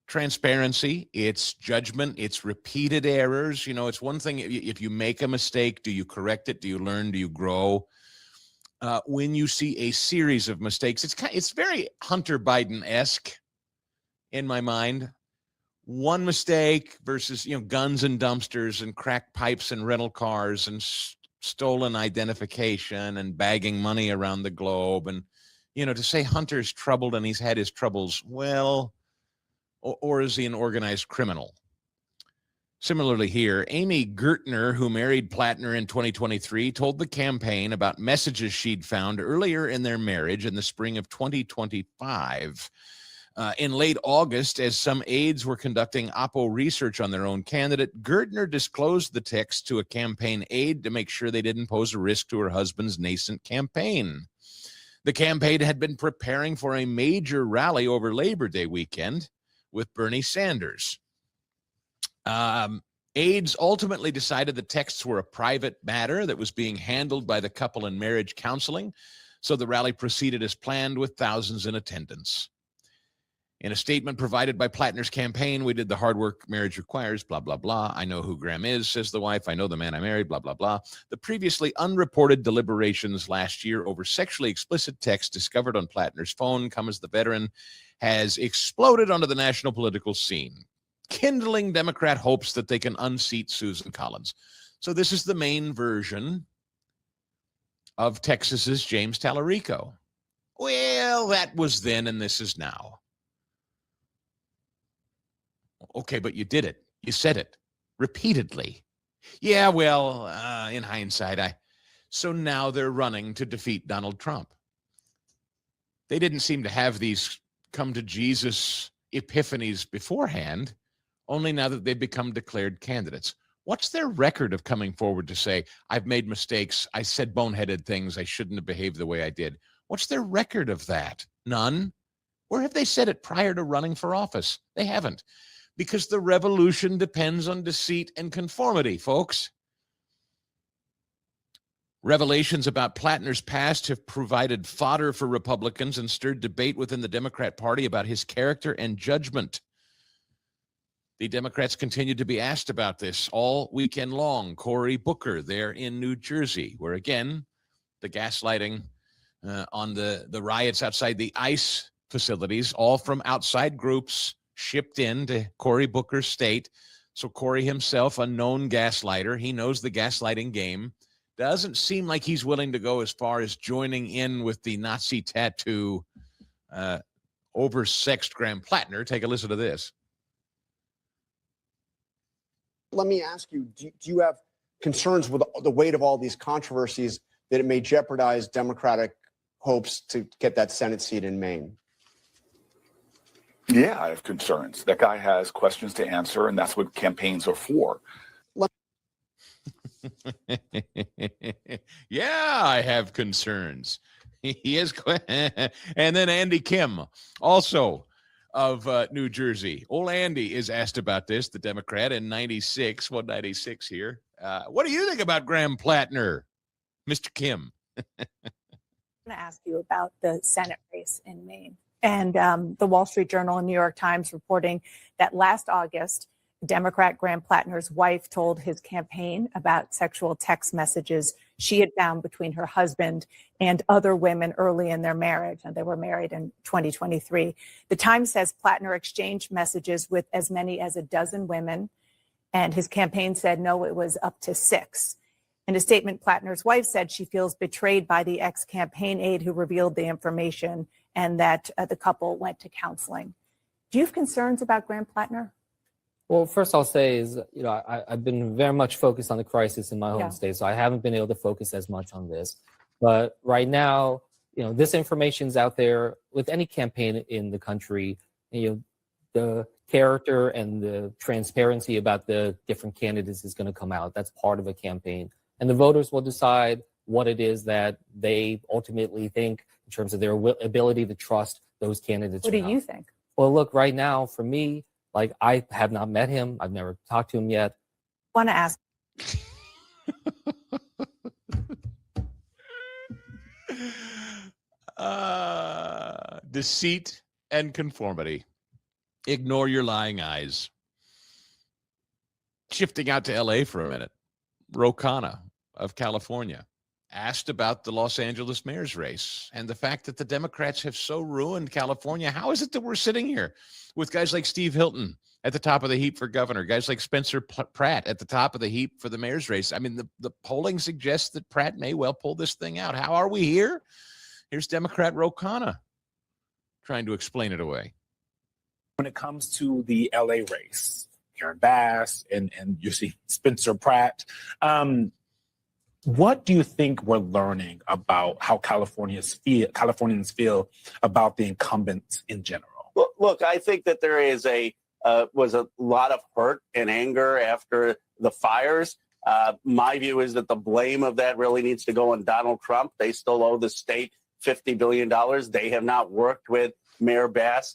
transparency, it's judgment, it's repeated errors. You know, it's one thing if you make a mistake, do you correct it? Do you learn? Do you grow? When you see a series of mistakes, it's very Hunter Biden-esque in my mind. One mistake versus, guns and dumpsters and crack pipes and rental cars and stolen identification and bagging money around the globe. And, to say Hunter's troubled and he's had his troubles, well, or is he an organized criminal? Similarly here, Amy Gertner, who married Plattner in 2023, told the campaign about messages she'd found earlier in their marriage in the spring of 2025. In late August, as some aides were conducting Oppo research on their own candidate, Gertner disclosed the text to a campaign aide to make sure they didn't pose a risk to her husband's nascent campaign. The campaign had been preparing for a major rally over Labor Day weekend with Bernie Sanders. Aides ultimately decided the texts were a private matter that was being handled by the couple in marriage counseling, so the rally proceeded as planned with thousands in attendance. In a statement provided by Plattner's campaign, we did the hard work marriage requires, blah, blah, blah. I know who Graham is, says the wife. I know the man I married, blah, blah, blah. The previously unreported deliberations last year over sexually explicit texts discovered on Plattner's phone, come as the veteran has exploded onto the national political scene, kindling Democrat hopes that they can unseat Susan Collins. So this is the main version of Texas's James Tallarico. Well, that was then and this is now. Okay, but you did it. You said it repeatedly. Yeah, well, in hindsight, so now they're running to defeat Donald Trump. They didn't seem to have these come to Jesus epiphanies beforehand, only now that they've become declared candidates. What's their record of coming forward to say, I've made mistakes, I said boneheaded things, I shouldn't have behaved the way I did? What's their record of that? None. Where have they said it prior to running for office? They haven't. Because the revolution depends on deceit and conformity, folks. Revelations about Plattner's past have provided fodder for Republicans and stirred debate within the Democrat Party about his character and judgment. The Democrats continued to be asked about this all weekend long. Cory Booker there in New Jersey, where again, the gaslighting on the riots outside the ICE facilities, all from outside groups shipped in to Cory Booker's state. So Cory himself, a known gaslighter, he knows the gaslighting game. Doesn't seem like he's willing to go as far as joining in with the Nazi tattoo oversexed Graham Plattner. Take a listen to this.
Let me ask you, do you have concerns with the weight of all these controversies that it may jeopardize Democratic hopes to get that Senate seat in Maine?
Yeah, I have concerns. That guy has questions to answer, and that's what campaigns are for.
Yeah, I have concerns. He is. And then Andy Kim, also of New Jersey. Old Andy is asked about this, the Democrat in 96, 196 here. What do you think about Graham Plattner, Mr. Kim?
I'm going to ask you about the Senate race in Maine. And the Wall Street Journal and New York Times reporting that last August, Democrat Graham Plattner's wife told his campaign about sexual text messages she had found between her husband and other women early in their marriage, and they were married in 2023. The Times says Plattner exchanged messages with as many as a dozen women, and his campaign said, no, it was up to 6. In a statement, Plattner's wife said she feels betrayed by the ex-campaign aide who revealed the information, and that the couple went to counseling. Do you have concerns about Graham Plattner?
Well, first I'll say is, I've been very much focused on the crisis in my home state, so I haven't been able to focus as much on this. But right now, this information's out there with any campaign in the country. The character and the transparency about the different candidates is going to come out. That's part of a campaign. And the voters will decide what it is that they ultimately think in terms of their ability to trust those candidates.
What do you think?
Well, look, right now, for me, I have not met him. I've never talked to him yet.
I want to ask.
Deceit and conformity. Ignore your lying eyes. Shifting out to LA for a minute. Ro Khanna of California asked about the Los Angeles mayor's race and the fact that the Democrats have so ruined California. How is it that we're sitting here with guys like Steve Hilton at the top of the heap for governor, guys like Spencer Pratt at the top of the heap for the mayor's race? I mean, the polling suggests that Pratt may well pull this thing out. How are we here? Here's Democrat Ro Khanna trying to explain it away.
When it comes to the LA race, Karen Bass and you see Spencer Pratt, what do you think we're learning about how Californians feel about the incumbents in general?
Well, look, I think that there is was a lot of hurt and anger after the fires. My view is that the blame of that really needs to go on Donald Trump. They still owe the state $50 billion. They have not worked with Mayor Bass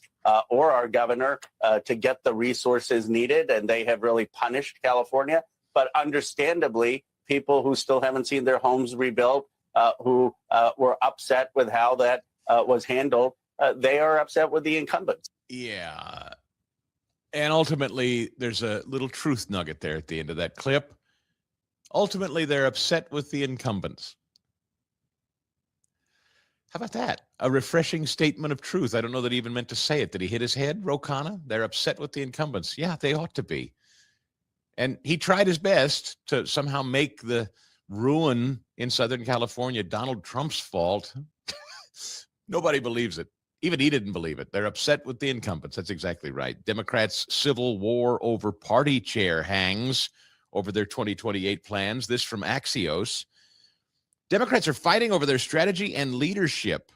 or our governor to get the resources needed, and they have really punished California. But understandably, people who still haven't seen their homes rebuilt, who were upset with how that was handled, they are upset with the incumbents.
Yeah. And ultimately, there's a little truth nugget there at the end of that clip. Ultimately, they're upset with the incumbents. How about that? A refreshing statement of truth. I don't know that he even meant to say it. Did he hit his head, Ro Khanna? They're upset with the incumbents. Yeah, they ought to be. And he tried his best to somehow make the ruin in Southern California Donald Trump's fault. Nobody believes it. Even he didn't believe it. They're upset with the incumbents. That's exactly right. Democrats' civil war over party chair hangs over their 2028 plans. This from Axios. Democrats are fighting over their strategy and leadership.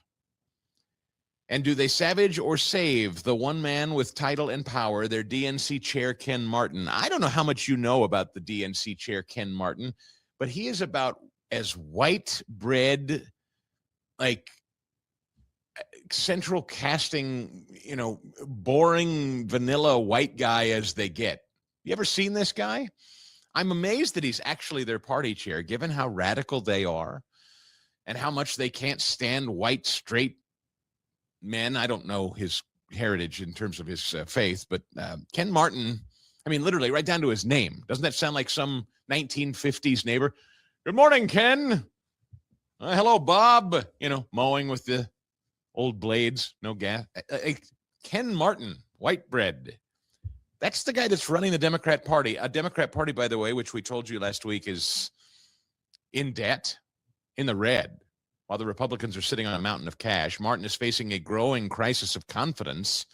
And do they savage or save the one man with title and power, their DNC chair, Ken Martin? I don't know how much you know about the DNC chair, Ken Martin, but he is about as white bread, like central casting, boring vanilla white guy as they get. You ever seen this guy? I'm amazed that he's actually their party chair, given how radical they are and how much they can't stand white, straight men. I don't know his heritage in terms of his faith, but Ken Martin I mean, literally right down to his name. Doesn't that sound like some 1950s neighbor? Good morning, Ken. Hello, Bob. You know, mowing with the old blades, no gas. Ken Martin, white bread. That's the guy that's running the Democrat Party. A Democrat Party, by the way, which we told you last week is in debt, in the red, while the Republicans are sitting on a mountain of cash. Martin is facing a growing crisis of confidence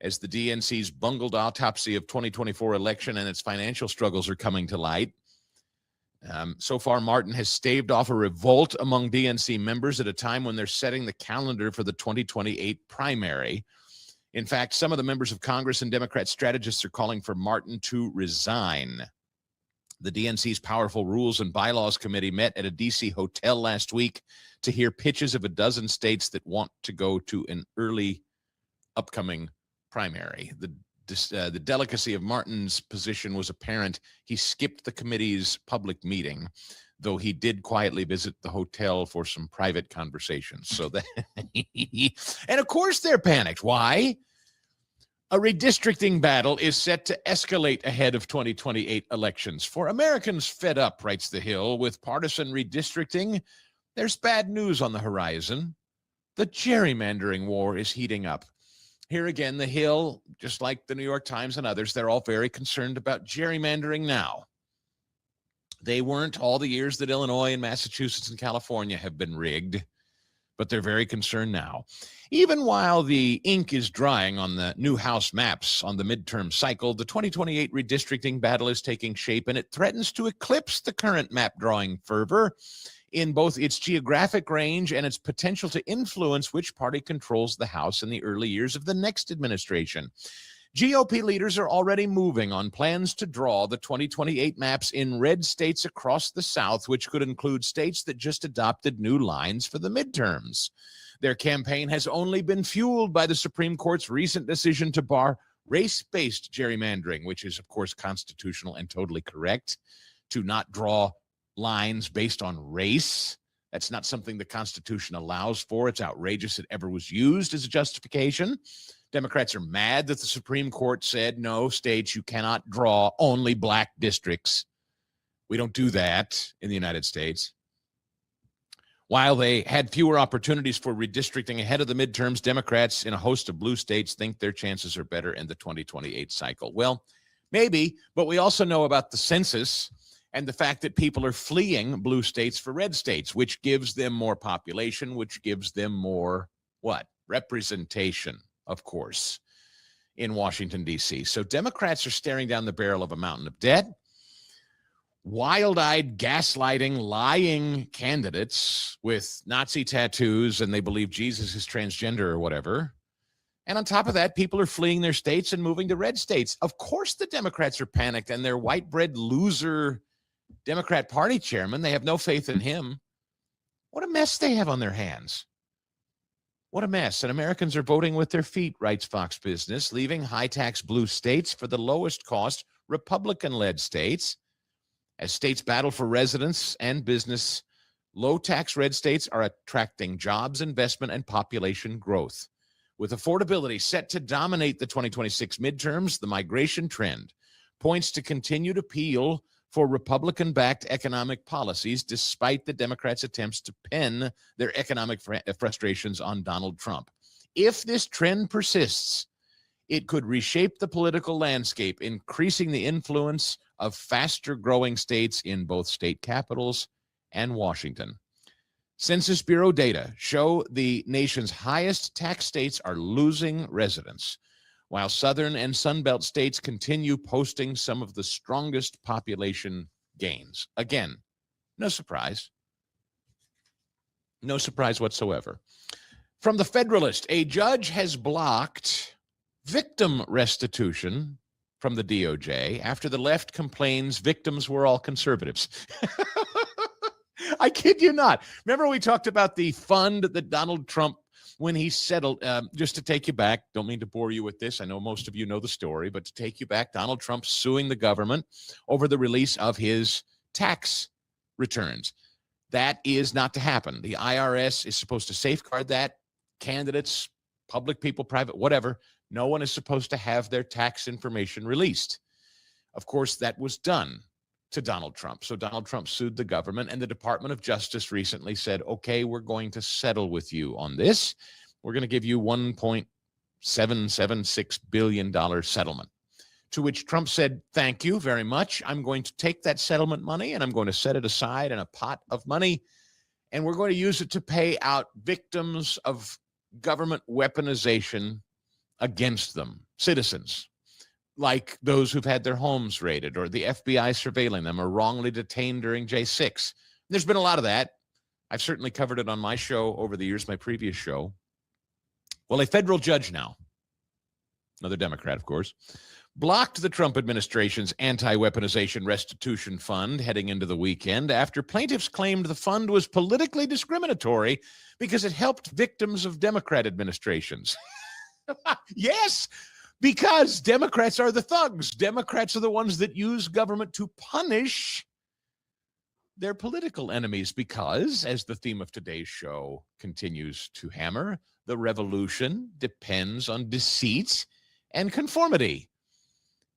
as the DNC's bungled autopsy of 2024 election and its financial struggles are coming to light. So far, Martin has staved off a revolt among DNC members at a time when they're setting the calendar for the 2028 primary. In fact, some of the members of Congress and Democrat strategists are calling for Martin to resign. The DNC's Powerful Rules and Bylaws Committee met at a D.C. hotel last week to hear pitches of a dozen states that want to go to an early upcoming primary. The delicacy of Martin's position was apparent. He skipped the committee's public meeting, though he did quietly visit the hotel for some private conversations. So that, and of course they're panicked. Why? A redistricting battle is set to escalate ahead of 2028 elections. For Americans fed up, writes The Hill, with partisan redistricting, there's bad news on the horizon. The gerrymandering war is heating up. Here again, The Hill, just like the New York Times and others, they're all very concerned about gerrymandering now. They weren't all the years that Illinois and Massachusetts and California have been rigged, but they're very concerned now. Even while the ink is drying on the new House maps on the midterm cycle, the 2028 redistricting battle is taking shape, and it threatens to eclipse the current map drawing fervor in both its geographic range and its potential to influence which party controls the House in the early years of the next administration. GOP leaders are already moving on plans to draw the 2028 maps in red states across the South, which could include states that just adopted new lines for the midterms. Their campaign has only been fueled by the Supreme Court's recent decision to bar race-based gerrymandering, which is, of course, constitutional and totally correct, to not draw lines based on race. That's not something the Constitution allows for. It's outrageous it ever was used as a justification. Democrats are mad that the Supreme Court said, no, states, you cannot draw only black districts. We don't do that in the United States. While they had fewer opportunities for redistricting ahead of the midterms, Democrats in a host of blue states think their chances are better in the 2028 cycle. Well, maybe, but we also know about the census and the fact that people are fleeing blue states for red states, which gives them more population, which gives them more, what? Representation, of course, in Washington, D.C. So Democrats are staring down the barrel of a mountain of debt. Wild-eyed, gaslighting, lying candidates with Nazi tattoos, and they believe Jesus is transgender or whatever. And on top of that, people are fleeing their states and moving to red states. Of course the Democrats are panicked, and their white bread loser Democrat Party chairman, they have no faith in him. What a mess they have on their hands. What a mess. And Americans are voting with their feet, writes Fox Business, leaving high-tax blue states for the lowest-cost Republican-led states. As states battle for residents and business, low-tax red states are attracting jobs, investment, and population growth. With affordability set to dominate the 2026 midterms, the migration trend points to continued appeal for Republican-backed economic policies, despite the Democrats' attempts to pin their economic frustrations on Donald Trump. If this trend persists, it could reshape the political landscape, increasing the influence of faster-growing states in both state capitals and Washington. Census Bureau data show the nation's highest tax states are losing residents, while Southern and Sunbelt states continue posting some of the strongest population gains. Again, no surprise. No surprise whatsoever. From the Federalist, a judge has blocked victim restitution from the DOJ after the left complains victims were all conservatives. I kid you not. Remember we talked about the fund that Donald Trump, when he settled, just to take you back, don't mean to bore you with this. I know most of you know the story, but to take you back, Donald Trump suing the government over the release of his tax returns. That is not to happen. The IRS is supposed to safeguard that. Candidates, public people, private, whatever, no one is supposed to have their tax information released. Of course, that was done to Donald Trump. So Donald Trump sued the government, and the Department of Justice recently said, okay, we're going to settle with you on this. We're going to give you $1.776 billion settlement. To which Trump said, thank you very much. I'm going to take that settlement money and I'm going to set it aside in a pot of money, and we're going to use it to pay out victims of government weaponization against them, citizens, like those who've had their homes raided or the FBI surveilling them or wrongly detained during J6. There's been a lot of that. I've certainly covered it on my show over the years, my previous show. Well, a federal judge now, another Democrat, of course, blocked the Trump administration's anti-weaponization restitution fund heading into the weekend after plaintiffs claimed the fund was politically discriminatory because it helped victims of Democrat administrations. Yes, because Democrats are the thugs. Democrats are the ones that use government to punish their political enemies because, as the theme of today's show continues to hammer, the revolution depends on deceit and conformity.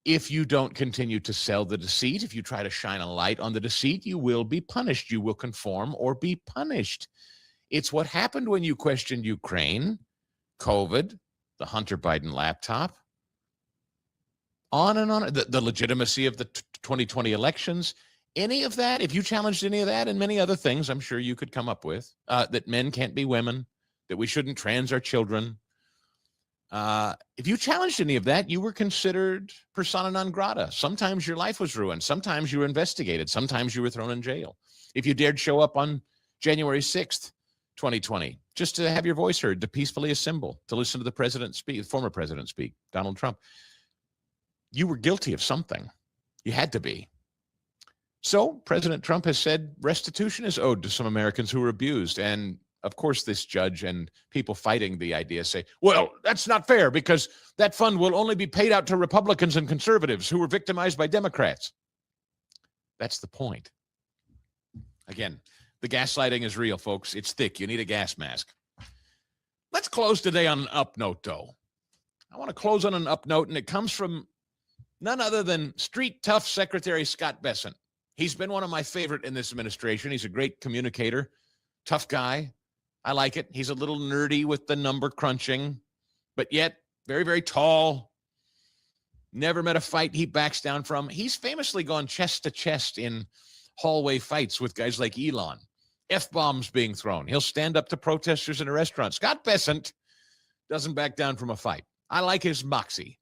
If you don't continue to sell the deceit, if you try to shine a light on the deceit, you will be punished. You will conform or be punished. It's what happened when you questioned Ukraine, COVID, the Hunter Biden laptop, on and on, the legitimacy of the 2020 elections, any of that. If you challenged any of that and many other things, I'm sure you could come up with, that men can't be women, that we shouldn't trans our children. If you challenged any of that, you were considered persona non grata. Sometimes your life was ruined. Sometimes you were investigated. Sometimes you were thrown in jail. If you dared show up on January 6th, 2020, just to have your voice heard, to peacefully assemble, to listen to the president speak, former president speak, Donald Trump, you were guilty of something. You had to be. So President Trump has said restitution is owed to some Americans who were abused. And of course, this judge and people fighting the idea say, well, that's not fair because that fund will only be paid out to Republicans and conservatives who were victimized by Democrats. That's the point. Again, the gaslighting is real, folks. It's thick. You need a gas mask. Let's close today on an up note, though. I want to close on an up note, and it comes from none other than street tough Secretary Scott Bessent. He's been one of my favorite in this administration. He's a great communicator, tough guy. I like it. He's a little nerdy with the number crunching, but yet very, very tall. Never met a fight he backs down from. He's famously gone chest to chest in hallway fights with guys like Elon. F-bombs being thrown. He'll stand up to protesters in a restaurant. Scott Bessent doesn't back down from a fight. I like his moxie.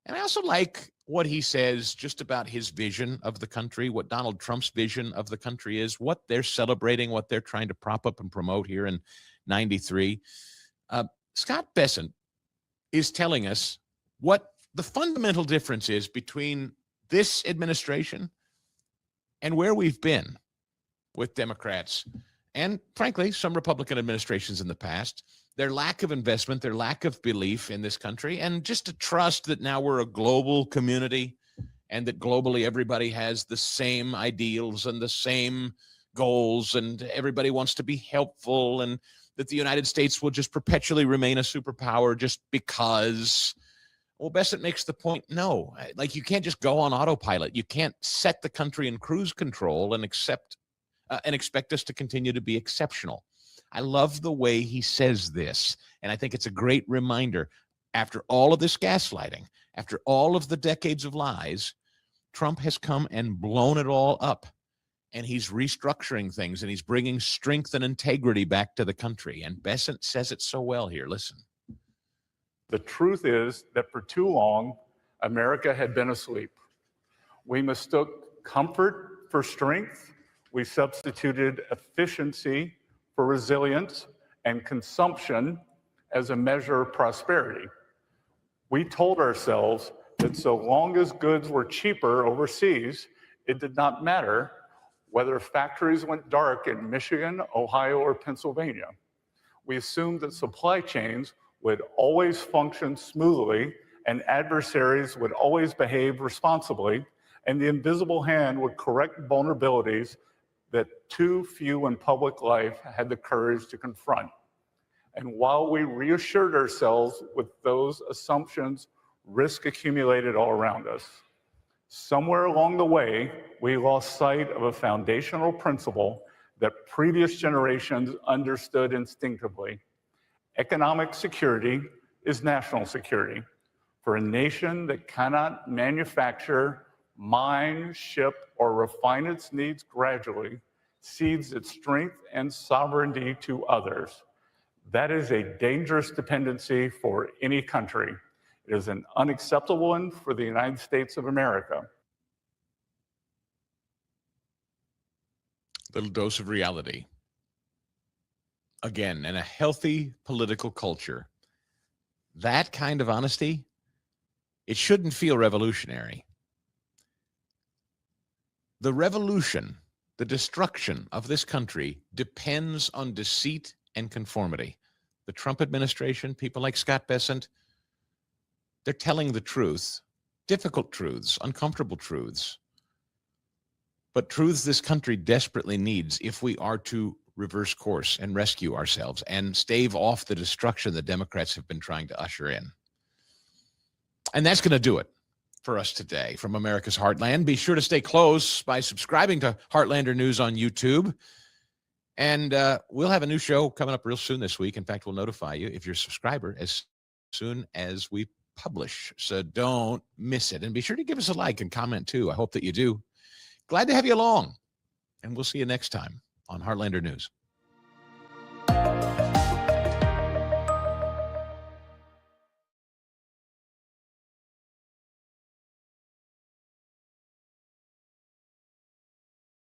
And I also like what he says just about his vision of the country, what Donald Trump's vision of the country is, what they're celebrating, what they're trying to prop up and promote here in 93. Scott Bessent is telling us what the fundamental difference is between this administration and where we've been with Democrats and, frankly, some Republican administrations in the past. Their lack of investment, their lack of belief in this country, and just to trust that now we're a global community and that globally everybody has the same ideals and the same goals and everybody wants to be helpful, and that the United States will just perpetually remain a superpower just because. Well, Bessent makes the point, no, like you can't just go on autopilot. You can't set the country in cruise control and expect us to continue to be exceptional. I love the way he says this, and I think it's a great reminder. After all of this gaslighting, after all of the decades of lies, Trump has come and blown it all up, and he's restructuring things, and he's bringing strength and integrity back to the country, and Bessent says it so well here. Listen.
The truth is that for too long, America had been asleep. We mistook comfort for strength. We substituted efficiency for resilience and consumption as a measure of prosperity. We told ourselves that so long as goods were cheaper overseas, it did not matter whether factories went dark in Michigan, Ohio, or Pennsylvania. We assumed that supply chains would always function smoothly and adversaries would always behave responsibly, and the invisible hand would correct vulnerabilities that too few in public life had the courage to confront. And while we reassured ourselves with those assumptions, risk accumulated all around us. Somewhere along the way, we lost sight of a foundational principle that previous generations understood instinctively. Economic security is national security. For a nation that cannot manufacture, mine, ship, or refine its needs gradually, cedes its strength and sovereignty to others. That is a dangerous dependency for any country. It is an unacceptable one for the United States of America.
Little dose of reality. Again, in a healthy political culture, that kind of honesty, it shouldn't feel revolutionary. The revolution, the destruction of this country depends on deceit and conformity. The Trump administration, people like Scott Bessent, they're telling the truth, difficult truths, uncomfortable truths, but truths this country desperately needs if we are to reverse course and rescue ourselves and stave off the destruction the Democrats have been trying to usher in. And that's going to do it for us today from America's Heartland. Be sure to stay close by subscribing to Heartlander News on YouTube. And we'll have a new show coming up real soon this week. In fact, we'll notify you if you're a subscriber as soon as we publish. So don't miss it. And be sure to give us a like and comment too. I hope that you do. Glad to have you along. And we'll see you next time on Heartlander News.